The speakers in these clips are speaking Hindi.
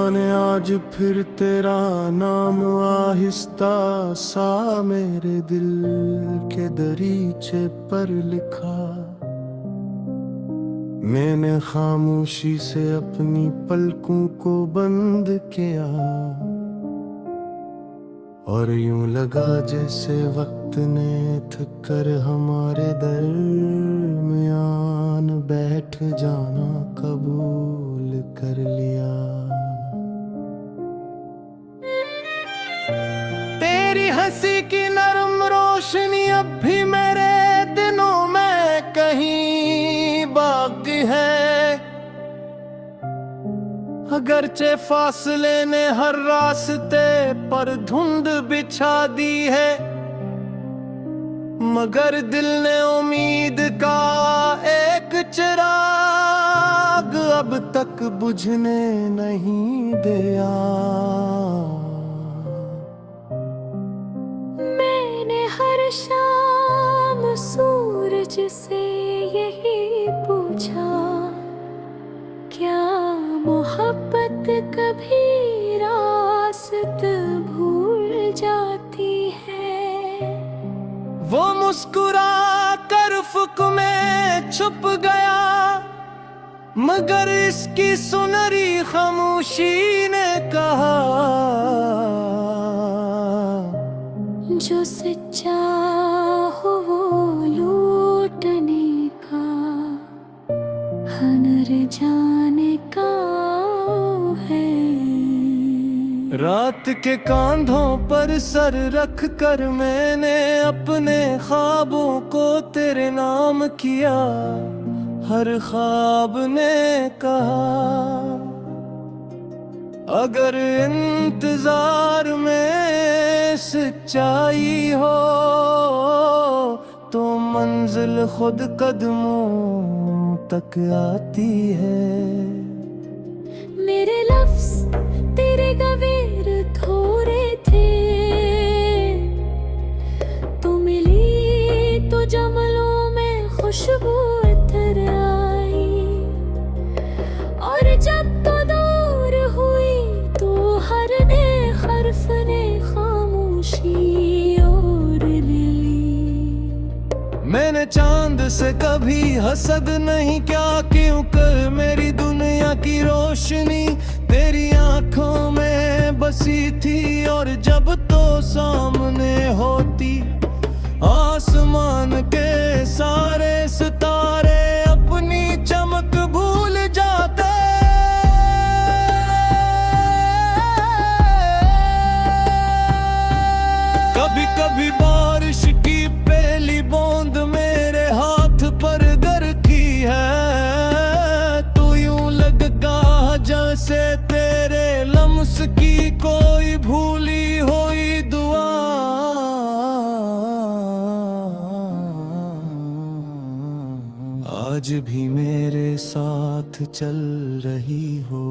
जाने आज फिर तेरा नाम आहिस्ता सा मेरे दिल के दरीचे पर लिखा। मैंने खामोशी से अपनी पलकों को बंद किया और यूं लगा जैसे वक्त ने थक कर हमारे दरमियान बैठ जाना कबूल कर लिया। तेरी हंसी की नरम रोशनी अब भी मेरे दिनों में कहीं बाकी है, अगरचे फासले ने हर रास्ते पर धुंध बिछा दी है, मगर दिल ने उम्मीद का एक चिराग अब तक बुझने नहीं दिया। मैंने हर शाम सूरज से यही पूछा, क्या मोहब्बत कभी रास्त भूल जाती है? वो मुस्कुरा कर अफ़क़ में छुप गया, मगर इसकी सुनहरी खामोशी ने कहा, जो सच्चा हो वो लूटने का, हनर जाने का है। रात के कांधों पर सर रख कर मैंने अपने ख्वाबों को तेरे नाम किया। हर ख्वाब ने कहा, अगर इंतजार में सच्चाई हो तो मंजिल खुद कदमों तक आती है। मेरे लफ्ज़ तेरे गवेर थोड़े थे, तू मिली तो जमलों में खुशबू इतर आई, और जब तो दूर हुई तो हर ने हर्फ ने खामोशी और ले ली। मैंने चांद से कभी हसद नहीं क्या, क्यों कर मेरी दुनिया की रोशनी तेरी आंखों में बसी थी, और जब तो सामने होती आसमान के सारे सितारे अपनी चमक भूल जाते। कभी कभी बारिश की पहली बूंद मेरे हाथ पर गिरती है, तो यूं लगता जैसे तेरे लम्स की कोई भूली हुई दुआ आज भी मेरे साथ चल रही हो।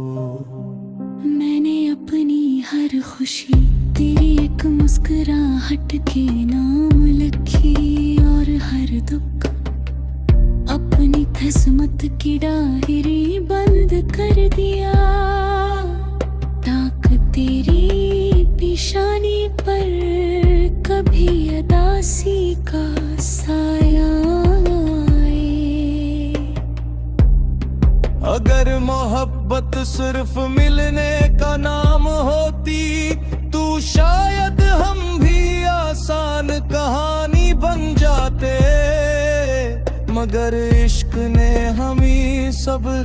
मैंने अपनी हर खुशी तेरी एक मुस्कुराहट के नाम लिखी, और हर दुख अपनी किस्मत की डायरी बंद कर दिया। ताक तेरी पेशानी पर कभी अदासी का साया आए। अगर मोहब्बत सिर्फ मिलने का नाम होती तो शायद हम भी आसान कहानी बन जाते, मगर इश्क ने हमें सब्र,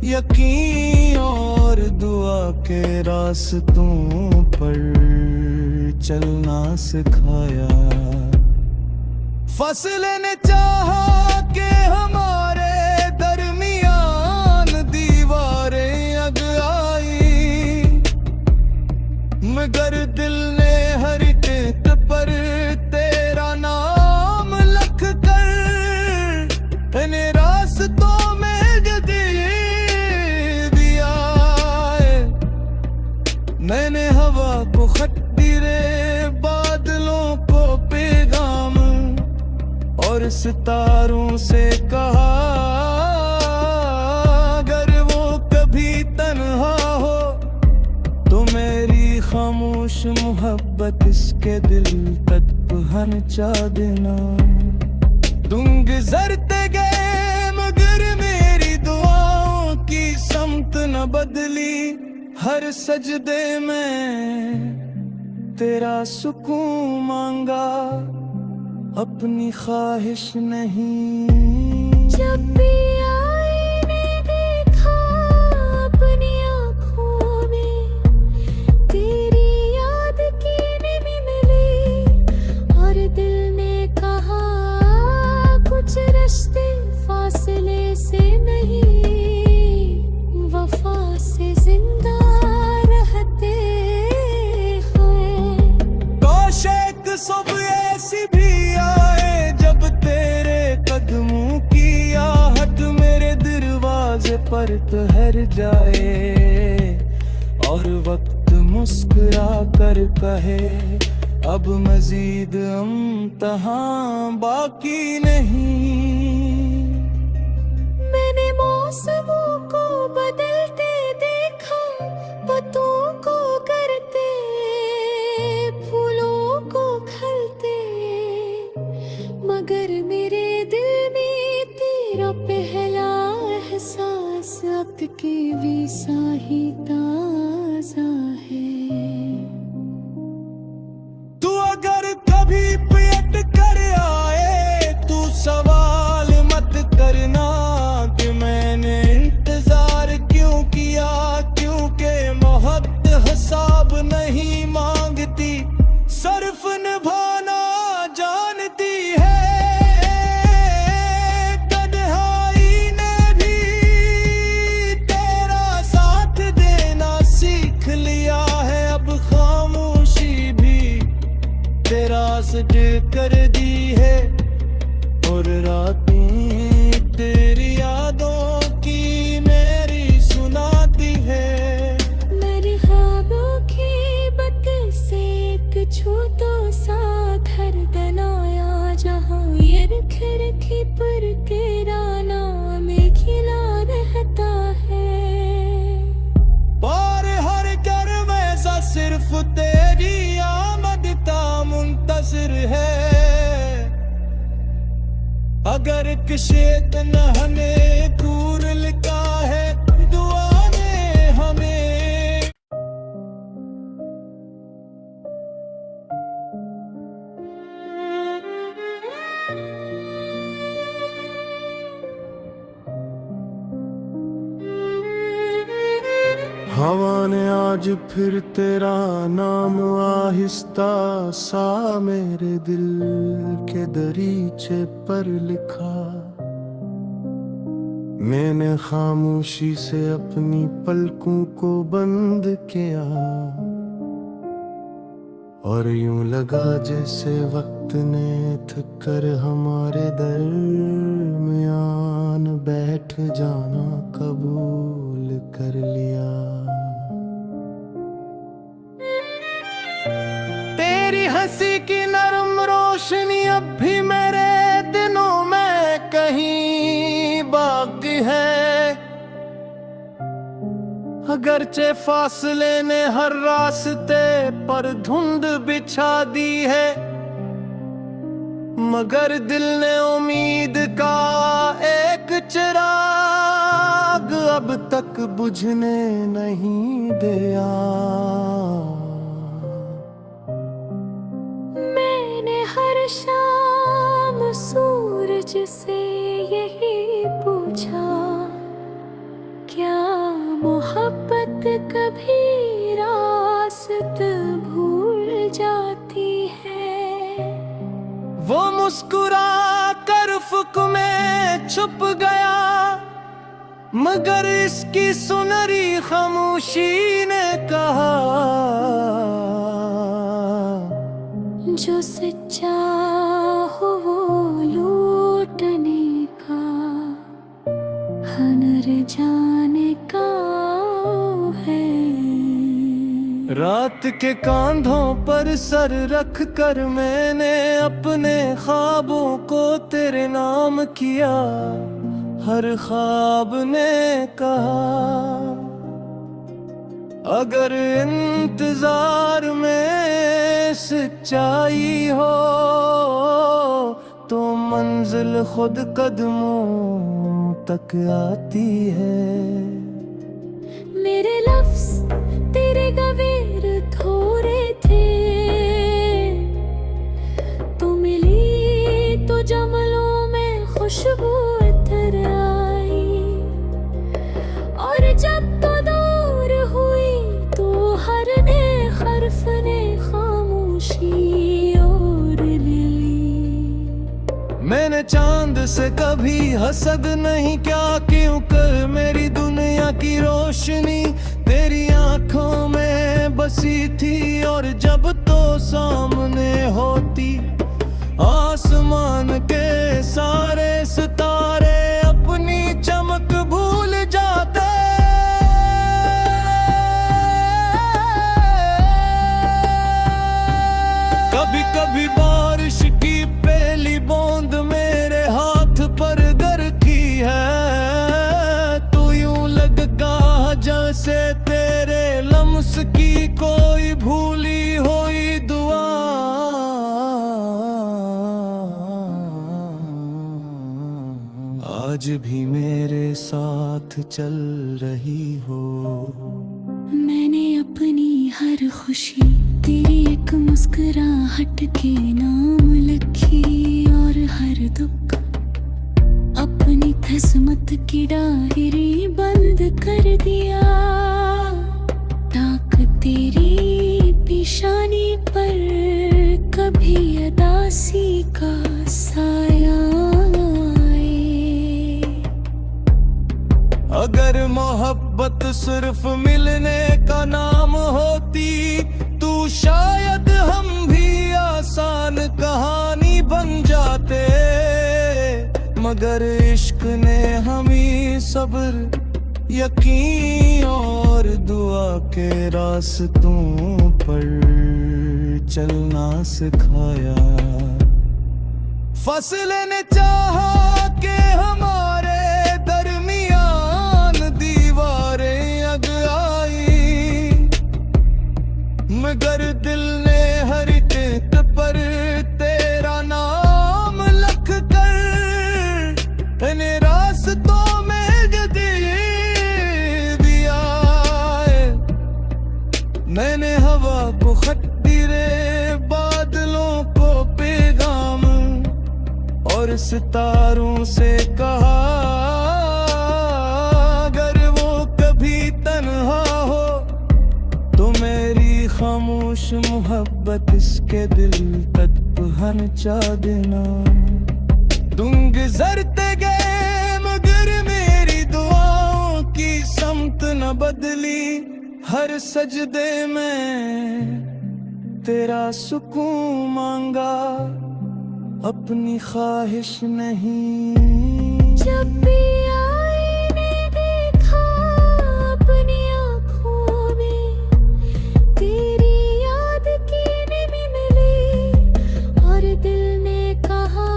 यकीन और दुआ के रास्तों पर चलना सिखाया। फसले ने चाहा कि हमारे दरमियान दीवारें अग आई, मगर दिल ने हर ईंट पर तेरा नाम लिख कर इन्हें रास्तों में दिया। मैंने हवा को खत दिए, बादलों को पैगाम, और सितारों से कहा, अगर वो कभी तन्हा हो खामोश मोहब्बत इसके दिल तक पहुंचा देना। तुम गुजरते गए मगर मेरी दुआओं की समत न बदली। हर सजदे में तेरा सुकून मांगा, अपनी ख्वाहिश नहीं। जब भी आईने देखा अपनी आँखों में, तेरी याद की नमी मिली और दिल ने कहा कुछ रिश्ते फासले से नहीं, वफा से जिंदा रहते हैं। काश एक सुबह ऐसी भी आए जब तेरे कदमों की आहट मेरे दरवाजे पर ठहर जाए और वक्त मुस्कुरा कर कहे अब मजीद इम्तिहान बाकी नहीं। मैंने मौसमों को बदलते देखा, पत्तों को करते, फूलों को खिलते, मगर मेरे दिल में तेरा पहला एहसास अब के भी साही ताजा है। तू अगर कभी पेट कर आए तू सवाल मत करना कि मैंने इंतजार क्यों किया, क्योंकि मोहब्बत हिसाब नहीं मांगती, सिर्फ निभाना जानती है। तन्हाई ने भी तेरा साथ देना सीख लिया है, अब खामोशी भी तेरा सज कर दी है और रातें तेरी यादों की मेरी सुनाती है। मेरे ख्वाबों की बत से एक छूतो सा घर बनाया, जहाँ ये रखी पर तेरा नाम खिला रहता है। और हर घर में सा सिर्फ तेरी आमद का मुंतज़िर है। अगर किसी न हमें दूर लिखा है दुआ में हमें। हवा ने आज फिर तेरा नाम आहिस्ता सा मेरे दिल के दरीचे पर लिखा। मैंने खामोशी से अपनी पलकों को बंद किया और यूं लगा जैसे वक्त ने थक कर हमारे दरमियान बैठ जाना कबूल कर लिया। तेरी हंसी की नरम रोशनी अब भी मेरे दिनों में कहीं बाकी है। अगरचे फासले ने हर रास्ते पर धुंध बिछा दी है, मगर दिल ने उम्मीद का एक चिराग अब तक बुझने नहीं दिया। मैंने हर शाम सूरज से यही पूछा, क्या मोहब्बत कभी रास्त भूल जाती है? वो मुस्कुरा कर फुक में छुप गया, मगर इसकी सुनहरी खामोशी ने कहा, जो सच्चा हो वो लूटने का, हनर जाने का है। रात के कांधों पर सर रख कर मैंने अपने ख्वाबों को तेरे नाम किया। हर ख्वाब ने कहा अगर इंतजार में सच्चाई हो तो मंजिल खुद कदमों तक आती है। मेरे लफ्ज तेरे गवेर थोड़े थे, तू मिली तो जमलों में खुशबू इतर आई, और जब तो दूर हुई तो हर ने हर्फ ने खामोशी ओढ़ ली। मैंने चांद से कभी हसद नहीं क्या, क्यों कर मेरी दुनिया की रोशनी तेरी आंखों में बसी थी, और जब तो सामने होती आसमान के सारे सितारे अपनी चमक भूल जाते। कभी कभी बारिश की पहली बूंद मेरे हाथ पर गिरती है, तू यूं लगता जैसे तेरे लम्स की कोई भूली हुई दुआ। आज भी मेरे साथ चल रही हो। मैंने अपनी हर खुशी तेरी एक मुस्कुराहट के नाम लिखी, और हर दुख अपनी किस्मत की डायरी बंद कर दिया। ताक तेरी पेशानी पर कभी अदासी का साया आए। अगर मोहब्बत सिर्फ मिलने का नाम होती तो शायद हम भी आसान कहानी बन जाते, मगर इश्क ने हमें सब्र, यकीन और दुआ के रास्तों पर चलना सिखाया। फसले ने चाहा कि हमारे दरमियान दीवारें अग आई, मगर दिल ने हर टेक पर तेरा नाम लिख कर इन्हें रास्तों में दिया। मैंने हवा को खत दिए, बादलों को पैगाम, और सितारों से कहा अगर वो कभी तन्हा हो तो मेरी खामोश मोहब्बत इसके दिल तक पहुंचा देना। तुम गुजरते गए मगर मेरी दुआओं की समत न बदली, हर सजदे में तेरा सुकून मांगा, अपनी ख्वाहिश नहीं। जब भी आईने देखा अपनी आँखों में, तेरी याद की निमिन ली, और दिल ने कहा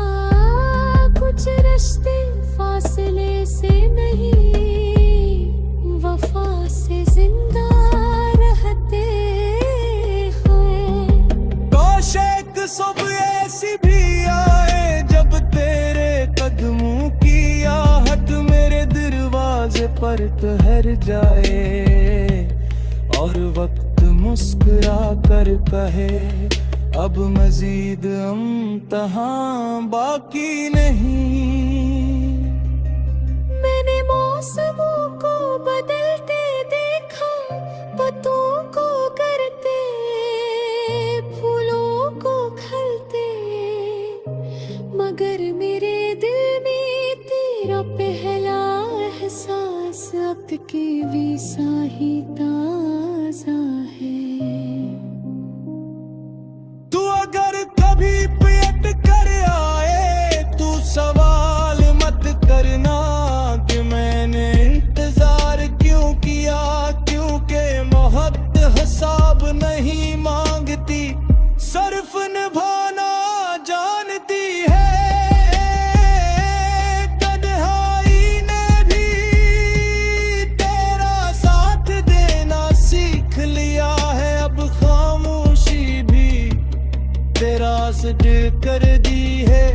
कुछ रिश्ते फासले से नहीं, वफा से जिंदा रहते हैं। काश एक सुबह ऐसी भी आए जब तेरे कदमों की आहट मेरे दरवाजे पर ठहर जाए, और वक्त मुस्कुरा कर कहे अब मजीद इम्तिहान बाकी नहीं। मैंने मौसमों को बदलते देखा, पत्तों को करते, फूलों को खिलते, मगर मेरे दिल में तेरा पहला एहसास अब के भी साही ताजा है। तू अगर कभी पेट कर आए तू सवाल मत करना कि मैंने इंतजार क्यों किया, क्योंकि मोहब्बत हिसाब नहीं मांगती, सिर्फ निभाना जानती है। तन्हाई ने भी तेरा साथ देना एम्बेसडर कर दी है।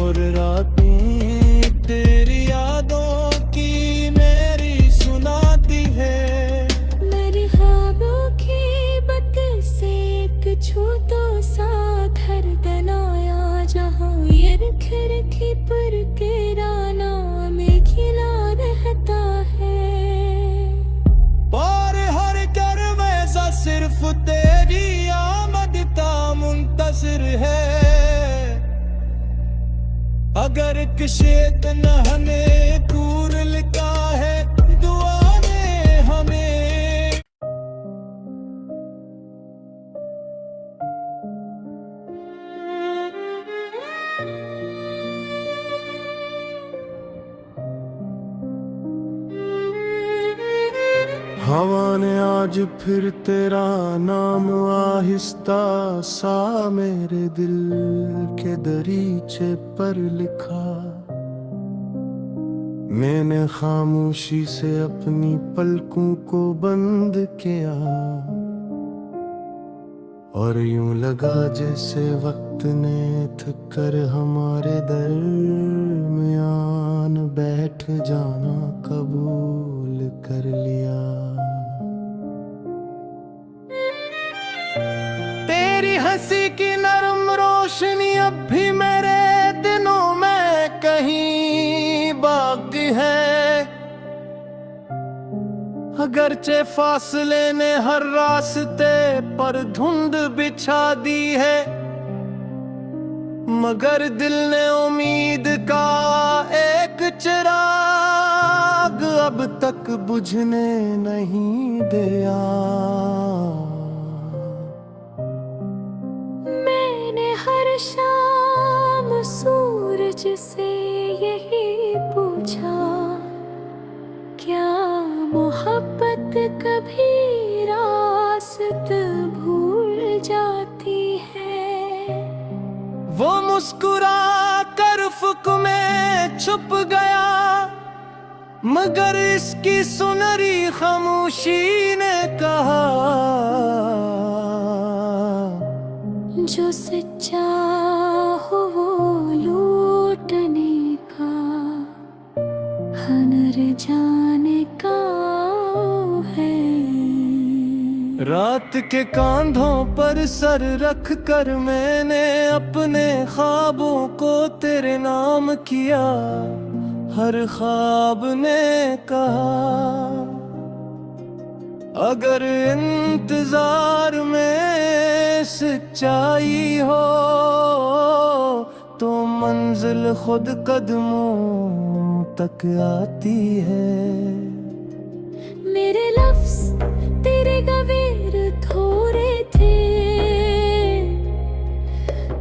और रातें तेरी यादों की मेरी सुनाती है। मेरी ख्वाबों की बत से एक छू तो सा घर बनाया, जहाँ ये खिड़की पर तेरा नाम खिला रहता है। और हर दरवाज़ा सिर्फ तेरी आमद का मुंतज़िर है। अगर किशेत न हमें दूर लिखा है दुआ में हमें। हवा ने आज फिर तेरा नाम आहिस्ता सा मेरे दिल के दरीचे पर लिखा। मैंने खामोशी से अपनी पलकों को बंद किया, और यूं लगा जैसे वक्त ने थक कर हमारे दरमियान बैठ जाना कबूल कर लिया। तेरी हंसी की नरम रोशनी अब भी मेरे दिनों में कहीं बाकी है। अगरचे फासले ने हर रास्ते पर धुंध बिछा दी है, मगर दिल ने उम्मीद का एक चिराग अब तक बुझने नहीं दिया। मैंने हर शाम सूरज से यही पूछा, क्या मोहब्बत कभी रास्त भूल जाती है। वो मुस्कुरा कर फुक में छुप गया, मगर इसकी सुनहरी खामोशी ने कहा, जो सच्चा हो वो लूटने का, हनर जाने का है। रात के कांधों पर सर रख कर मैंने अपने ख्वाबों को तेरे नाम किया। हर ख्वाब ने कहा, अगर इंतजार में सच्चाई हो तो मंजिल खुद कदमों तक आती है। मेरे लफ्ज तेरे गवीर थोड़े थे,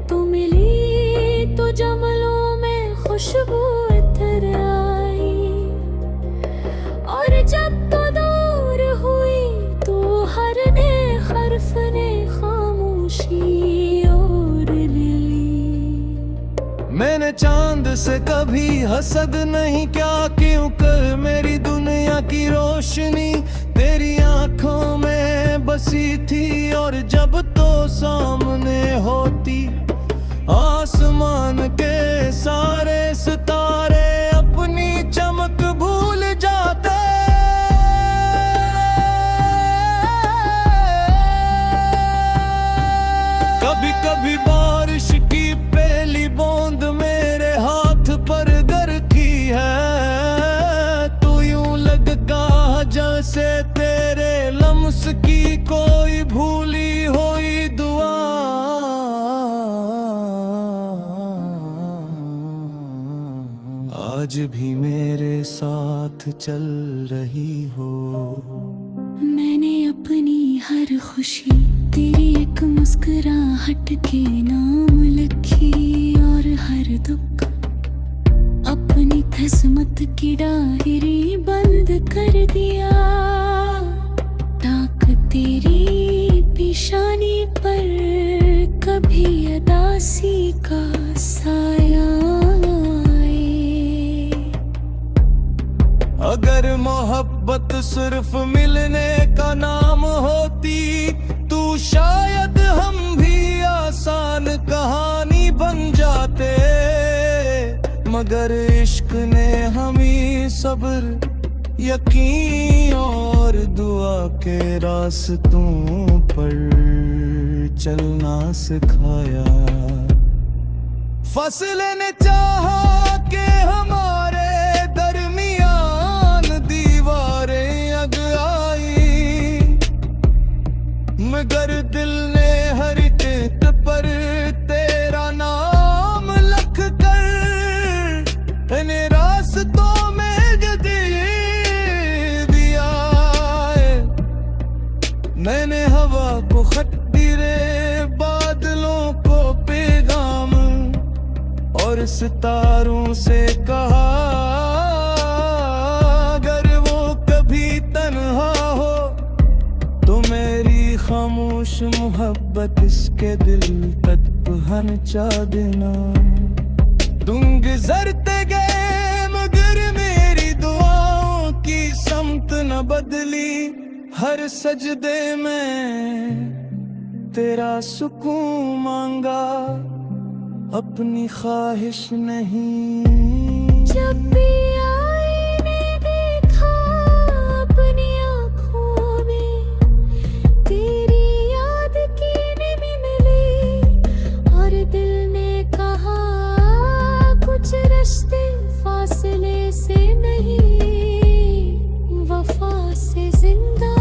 तू मिली तो जमलों में खुशबू उतर आई, और जब तो दूर हुई तो हर ने हर्फ ने खामोशी ओढ़ ली। मैंने चांद से कभी हसद नहीं क्या, क्यों कर मेरी दुनिया की रोशनी तेरी आंखों में बसी थी। और जब तो सामने होती आसमान के सारे सितारे अपनी चमक भूल जाते। कभी कभी बारिश की पहली बूंद मेरे हाथ पर गिरती है, तो यूं लगता जैसे तेरे लम्स की कोई भूली हुई दुआ। आज भी मेरे साथ चल रही हो। मैंने अपनी हर खुशी तेरी एक मुस्कुराहट के नाम लिखी, और हर दुख अपनी किस्मत की डायरी बंद कर दिया। ताक तेरी पेशानी पर कभी अदासी का साया आए। अगर मोहब्बत सिर्फ मिलने का नाम होती, तू शायद हम भी आसान का मगर इश्क ने हमें सब्र, यकीन और दुआ के रास्तों पर चलना सिखाया। फसल ने चाहा कि हमारे दरमियान दीवारें अग आई, मगर दिल ने हर चित पर तेरा नाम लिख कर इन्हें रास्तों में जदीद दिया है। मैंने हवा को खत दिए, बादलों को पैगाम और सितारों से कहा, अगर वो कभी तन्हा हो तो मेरी खामोश मोहब्बत इसके दिल तक पहुंचा देना। तुम गुजरते गए मगर मेरी दुआओं की समत न बदली, हर सजदे में तेरा सुकून मांगा, अपनी ख्वाहिश नहीं। जब भी आईने देखा अपनी आँखों में, तेरी याद की निमी मिली और दिल ने कहा कुछ रिश्ते फासले से नहीं, वफा से जिंदा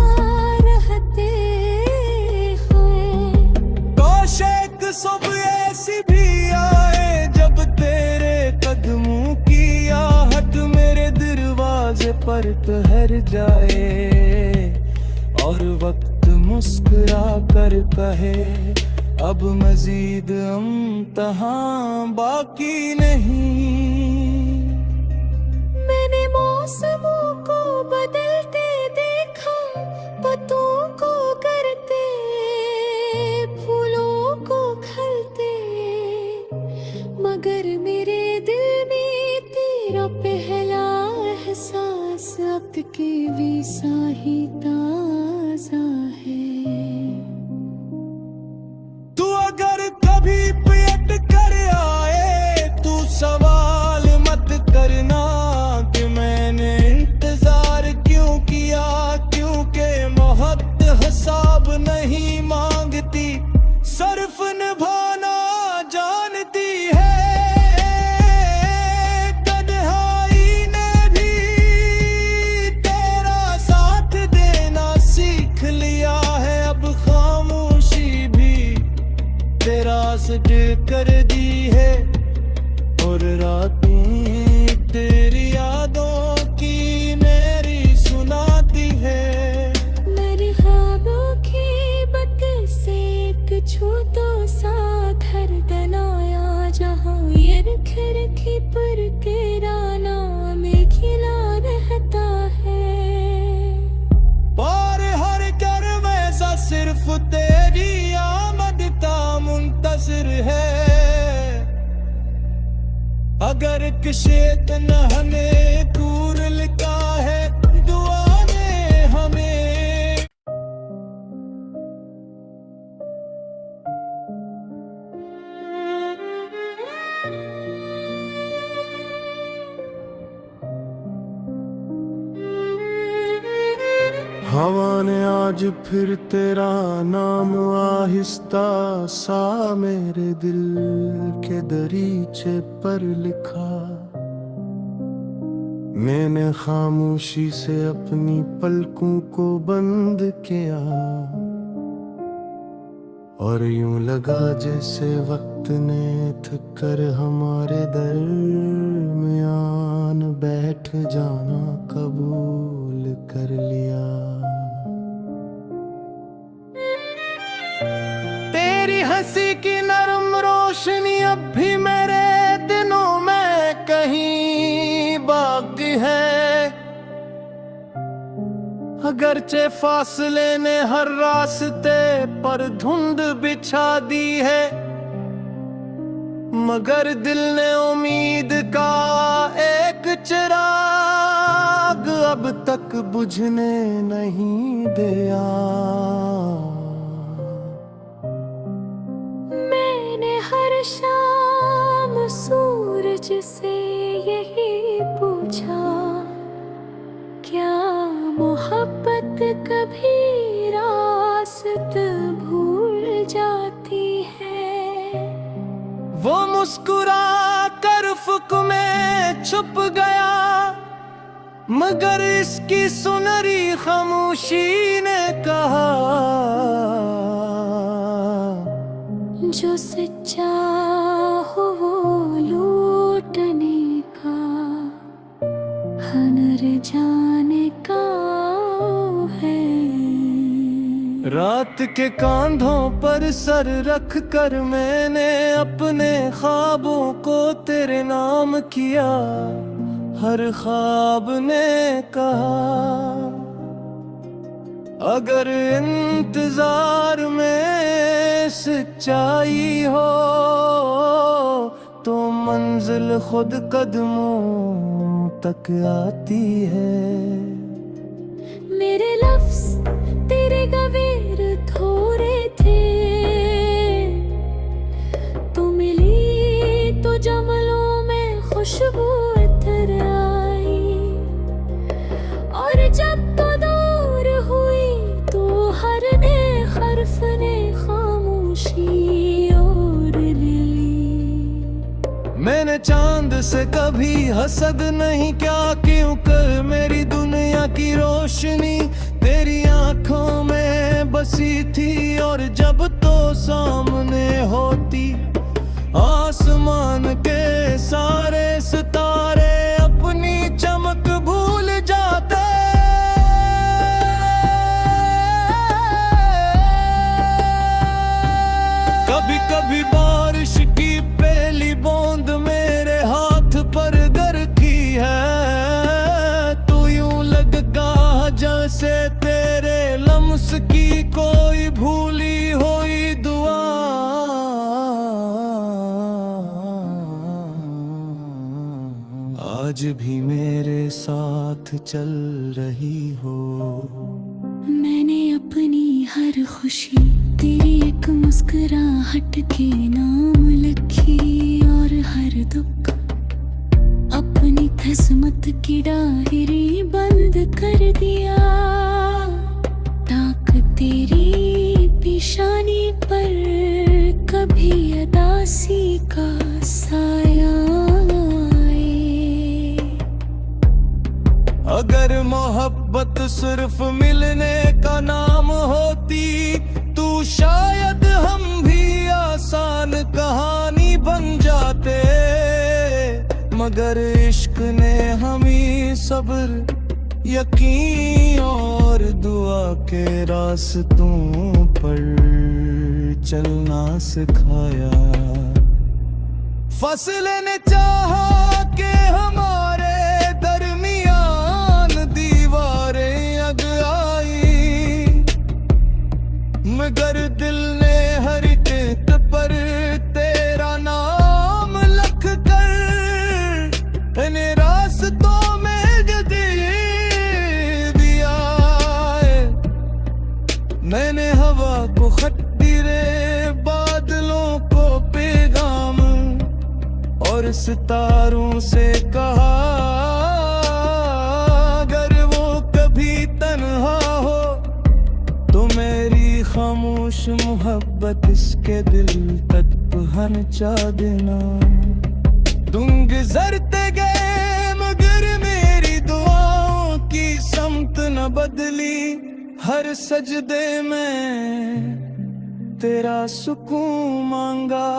रहते हैं। काश एक सुबह ऐसी भी आए जब तेरे कदमों की आहट मेरे दरवाजे पर ठहर जाए और वक्त मुस्कुरा कर कहे, अब मजीद इम्तिहान बाकी नहीं। मैंने मौसमों को बदलते देखा, पत्तों को करते, फूलों को खिलते, मगर मेरे दिल में तेरा पहला एहसास अब के भी साही ताजा है। तू अगर कभी पेट कर आए तू सवाल मत करना कि मैंने इंतजार क्यों किया, क्योंकि मोहब्बत हिसाब नहीं मांगती, सिर्फ निभाना जानती है। तन्हाई ने भी तेरा साथ देना सीख लिया है, अब खामोशी भी तेरा सज कर दी है और रातें तेरी यादों की मेरी सुनाती है। मेरे ख्वाबों की बत से एक छूतो सा घर बनाया, जहाँ ये रखी पर तेरा नाम खिला रहता है। पर हर घर वैसा सिर्फ तेरी आमद का मुंतजर है, अगर किशेत न हमें दूर लिखा है दुआ ने हमें। हवा ने आज फिर तेरा नाम आहिस्ता सा मेरे दिल के दरीचे पर लिखा। मैंने खामोशी से अपनी पलकों को बंद किया और यूं लगा जैसे वक्त ने थक कर हमारे दरमियान बैठ जाना कबूल कर लिया। तेरी हंसी की नरम रोशनी अब भी मेरे दिनों में कहीं बाकी है, अगरचे फासले ने हर रास्ते पर धुंध बिछा दी है, मगर दिल ने उम्मीद का एक चिराग अब तक बुझने नहीं दिया। मैंने हर शाम सूरज से मुस्कुरा कर अफक में छुप गया, मगर इसकी सुनहरी खामोशी ने कहा, जो सच्चा हो वो लूटने का, हनर जाने का है। रात के कांधों पर सर रख कर मैंने अपने ख्वाबों को तेरे नाम किया। हर ख्वाब ने कहा, अगर इंतजार में सच्चाई हो तो मंजिल खुद कदमों तक आती है। मेरे लफ्ज तेरे गवेर थोड़े थे, तू मिली तो जमलों में खुशबू इतर आई, और जब तो दूर हुई तो हर ने हर्फ ने खामोशी ओढ़ ली। मैंने चांद से कभी हसद नहीं क्या, क्यों कर मेरी दुनिया की रोशनी तेरी आंखों में बसी थी, और जब तो सामने होती आसमान के सारे सितारे अपनी चमक भूल जाते। कभी कभी बारिश की पहली बूंद मेरे हाथ पर गिरती है, तू यूं लगता जैसे तेरे लम्स की कोई भूली हुई दुआ। आज भी मेरे साथ चल रही हो। मैंने अपनी हर खुशी तेरी एक मुस्कुराहट के नाम लिखी, और हर दुख अपनी किस्मत की डायरी बंद कर दिया। ताक तेरी पेशानी पर कभी अदासी का साया आए। अगर मोहब्बत सिर्फ मिलने का नाम होती तो शायद हम भी आसान कहानी बन जाते, मगर इश्क ने हमें सब्र, यकीन और दुआ के रास्तों पर चलना सिखाया। फसले ने चाहा कि हमारे दरमियान दीवारें अग आई, मगर दिल ने हर टिक पर तेरा नाम लिख कर इन्हें रास्तों में दे दिया। मैंने हवा को खत दिए, बादलों को पैगाम, और सितारों से कहा, अगर वो कभी तन्हा हो तो मेरी खामोश मोहब्बत इसके दिल तक पहुंचा देना। तुम गुजरते गए मगर मेरी दुआओं की समत न बदली, हर सजदे में तेरा सुकून मांगा,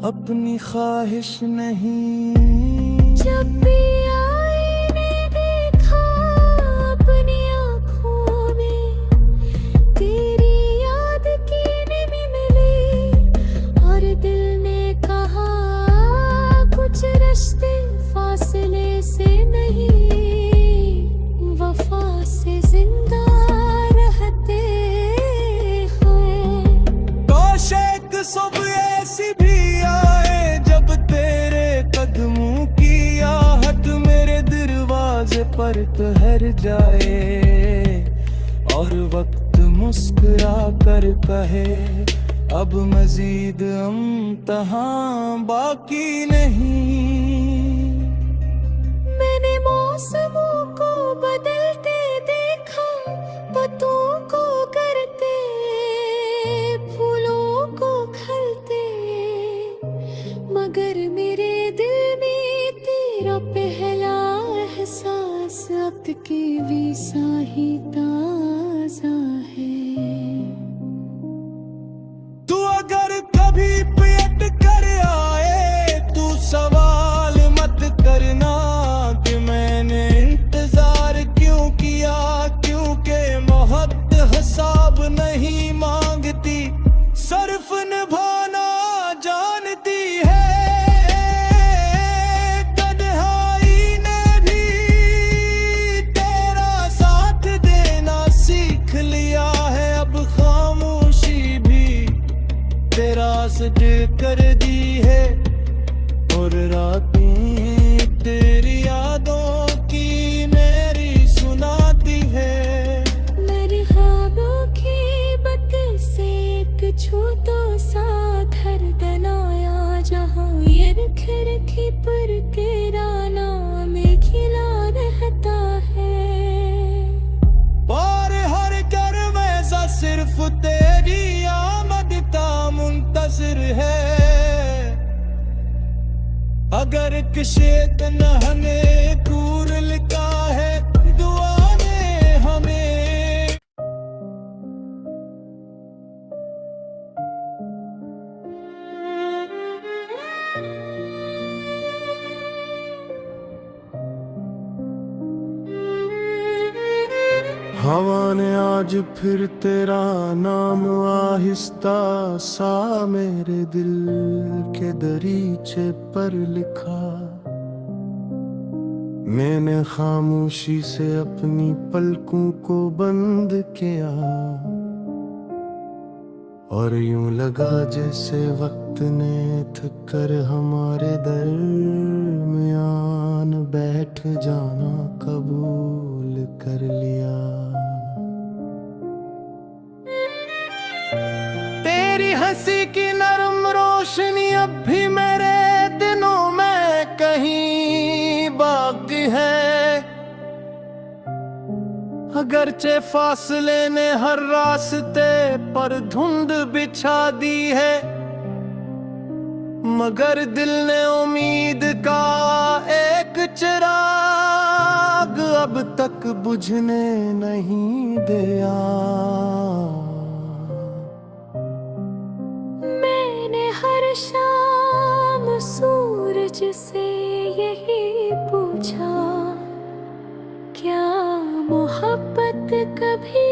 अपनी ख्वाहिश नहीं। जब भी आईने देखा अपनी आँखों में, तेरी याद की नमी मिली, और दिल ने कहा कुछ रिश्ते फासले से नहीं, वफा से जिंदा रहते हैं। काश एक सुबह ऐसी भी आए जब तेरे कदमों की आहट मेरे दरवाजे पर ठहर जाए, और वक्त मुस्कुरा कर कहे, अब मजीद इम्तिहा बाकी नहीं। मैंने मौसमों को बदलते देखा, पत्तों को करते, फूलों को खलते, के वीसा ही ताजा है। तू अगर कभी पेट कर आए तू सवाल मत करना कि मैंने इंतजार क्यों किया, क्योंकि मोहब्बत हिसाब नहीं मांगती, सिर्फ निभाना जानती है। तन्हाई ने भी तेरा साथ देना सीख लिया है, अब खामोशी भी तेरा सज कर दी है, और रातें तेरी यादों की मेरी सुनाती है। मेरे ख्वाबों की बत से एक छू तो साथ हर दनाया, जहाँ ये रख रखी पर तेरा नाम खिला रहता है। और हर घर में सा सिर्फ तेरी आमद का मुंतज़िर है। अगर किशेत न हमें दूर लिखा है दुआ में हमें। हवा ने आज फिर तेरा नाम आहिस्ता सा मेरे दिल के दरीचे पर लिखा। मैंने खामोशी से अपनी पलकों को बंद किया, और यूं लगा जैसे वक्त ने थक कर हमारे दरमियान बैठ जाना कबूल कर लिया। तेरी हंसी की नरम रोशनी अब भी मेरे दिनों में कहीं बाकी है। अगरचे फासले ने हर रास्ते पर धुंध बिछा दी है, मगर दिल ने उम्मीद का एक चिराग अब तक बुझने नहीं दिया। मैंने हर शाम सूरज से यही पूछा, क्या मोहब्बत कभी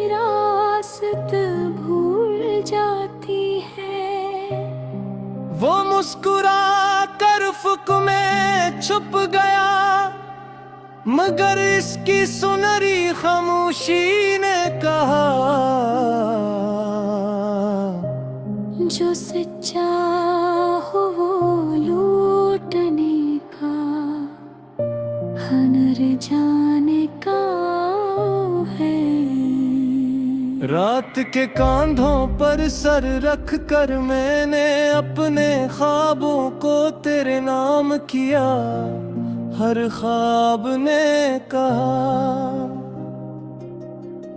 रास्त भूल जाती है। वो मुस्कुरा कर अफ़क़ में छुप गया, मगर इसकी सुनहरी खामोशी ने कहा, जो सच्चा हो वो लूटने का, हनर जाने का है। रात के कांधों पर सर रख कर मैंने अपने ख्वाबों को तेरे नाम किया। हर ख्वाब ने कहा,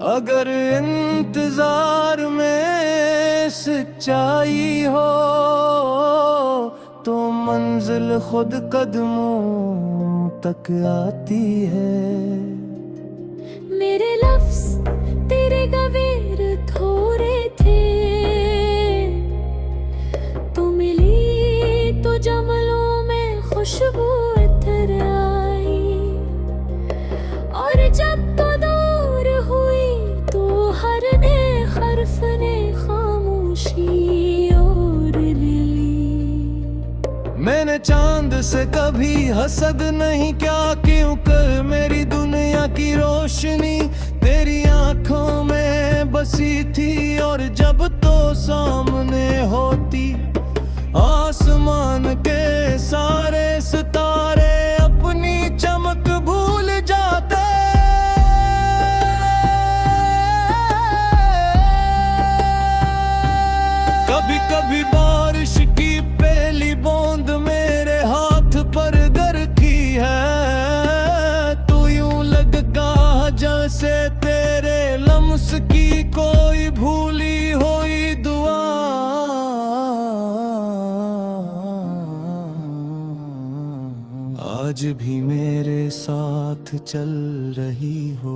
अगर इंतजार में सच्चाई हो तो मंजिल खुद कदमों तक आती है। मेरे लफ्ज़ तेरे गवीर थोड़े थे, तू मिली तो जमलों में खुशबू इतर आई, और जब तो दूर हुई तो हर ने हर्फ ने खामोशी ओढ़ ली। मैंने चांद से कभी हसद नहीं क्या, क्यों कर मेरी दुनिया की रोशनी तेरी आंखों में बसी थी, और जब तो सामने होती आसमान के सारे सितारे अपनी चमक भूल जाते। कभी कभी बारिश की पहली बूंद मेरे हाथ पर गिरती है, तू यूं लगता जैसे तेरे लम्स की कोई भूली हुई दुआ आज भी मेरे साथ चल रही हो।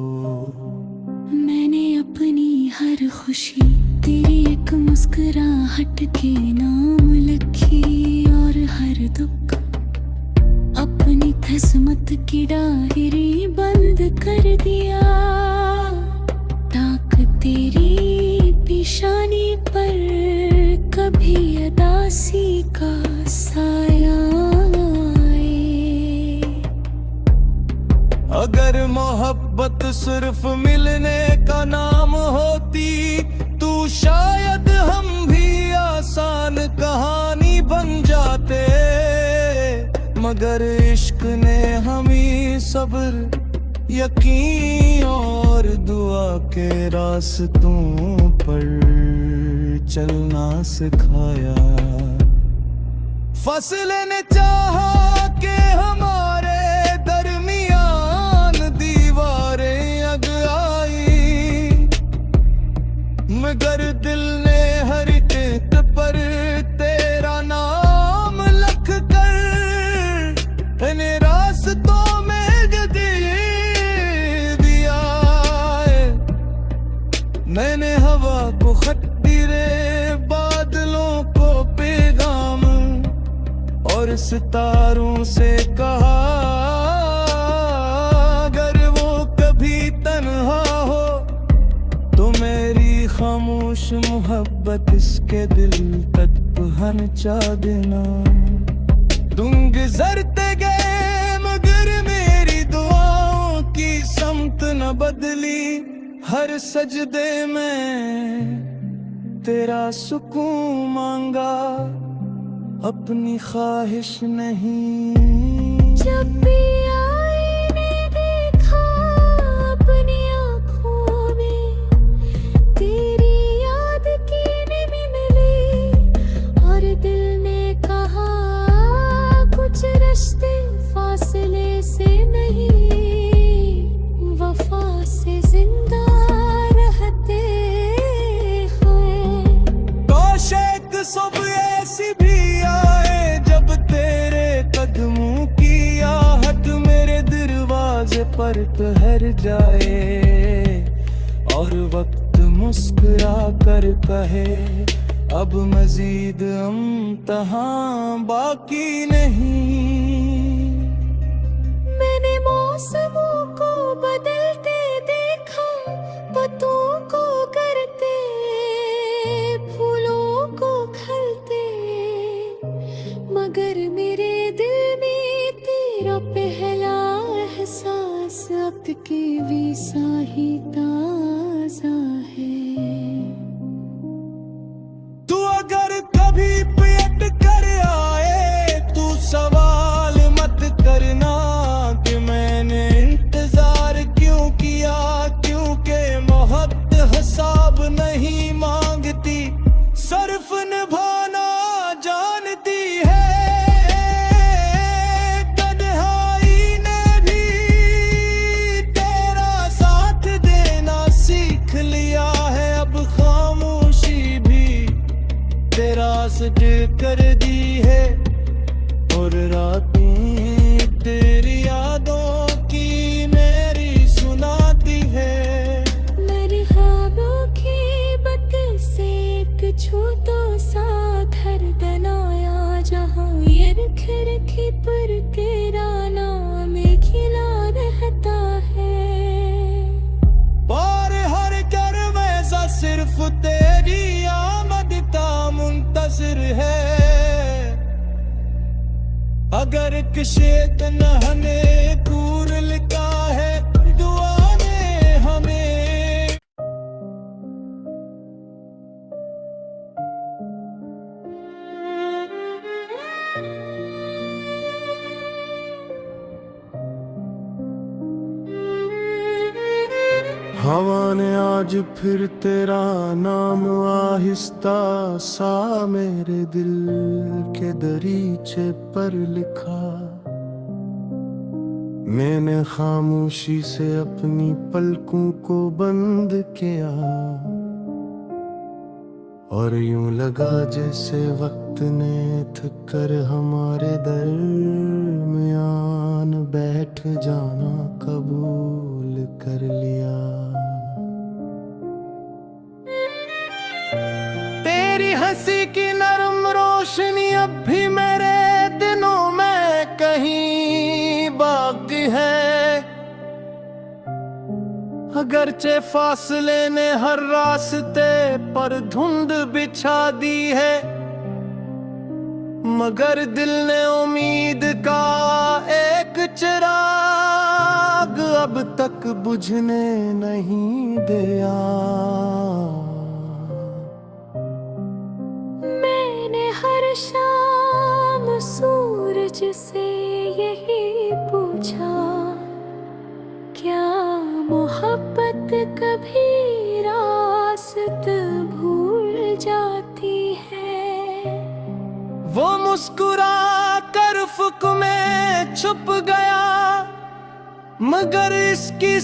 मैंने अपनी हर खुशी तेरी एक मुस्कुराहट के नाम लिखी, और हर दुख अपनी किस्मत की डायरी बंद कर दिया। ताक तेरी पेशानी पर कभी अदासी का साया आए। अगर मोहब्बत सिर्फ मिलने का नाम होती, तो शायद हम भी आसान कहानी बन जाते। मगर इश्क ने हमें सब्र, यकीन और दुआ के रास्तों पर चलना सिखाया। फसले ने चाहा कि हमारे दरमियान दीवारें अग आई, मगर दिल ने हर चित पर तेरा नाम लिख कर इन्हें रास्तों में दे दिया। मैंने हवा को खत दिए, बादलों को पैगाम, और सितारों से कहा अगर वो कभी तन्हा हो, तो मेरी खामोश मोहब्बत इसके दिल तक पहुंचा देना। तुम गुजरते गए मगर मेरी दुआओं की समत न बदली। हर सजदे में तेरा सुकून मांगा, अपनी ख्वाहिश नहीं। जब भी आईने देखा अपनी आँखों में, तेरी याद की नमी मिली, और दिल ने कहा कुछ रिश्ते फासले से नहीं, वफा से जिंदा रहते हैं। काश एक सुबह ऐसी भी आए जब तेरे कदमों की आहट मेरे दरवाजे पर ठहर जाए, और वक्त मुस्कुरा कर कहे अब मजीद इम्तिहान बाकी नहीं। मैंने मौसमों को बदलते देखा, पत्तों को करते, फूलों को खिलते, मगर मेरे दिल में तेरा पहला एहसास अब के वैसा ही ताजा है। तू अगर कभी पेट कर आए, तू सवाल मत करना कि मैंने इंतजार क्यों किया, क्योंकि मोहब्बत हिसाब नहीं मांगती, सिर्फ निभाना जानती है। तन्हाई ने भी तेरा साथ देना सीख लिया है, अब खामोशी भी तेरा सज कर दी है, और रातें तेरी यादों की मेरी सुनाती है। मेरे ख्वाबों की बत से एक छूतो सा घर बनाया, जहाँ ये रखी रखी पर तेरा नाम खिला रहता है। और हर घर में सा सिर्फ तेरी आमद का मुंतजर है। अगर किशेत नहने दूर लिखा है दुआ में हमें। हवा ने आज फिर तेरा नाम आहिस्ता सा मेरे दिल के दरीचे पर लिखा। मैंने खामोशी से अपनी पलकों को बंद किया, और यूं लगा जैसे वक्त ने थक कर हमारे दर दरमियान बैठ जाना कबूल कर लिया। तेरी हंसी की नरम रोशनी अब भी मेरे दिनों में कहीं बाकी है। अगरचे फासले ने हर रास्ते पर धुंध बिछा दी है, मगर दिल ने उम्मीद का एक चिराग अब तक बुझने नहीं दिया। मैंने हर शाम सूरज से यही पूछा, क्या मोहब्बत कभी रास्त भूल जाती है? वो मुस्कुरा कर फ़ुक में छुप गया, मगर इसकी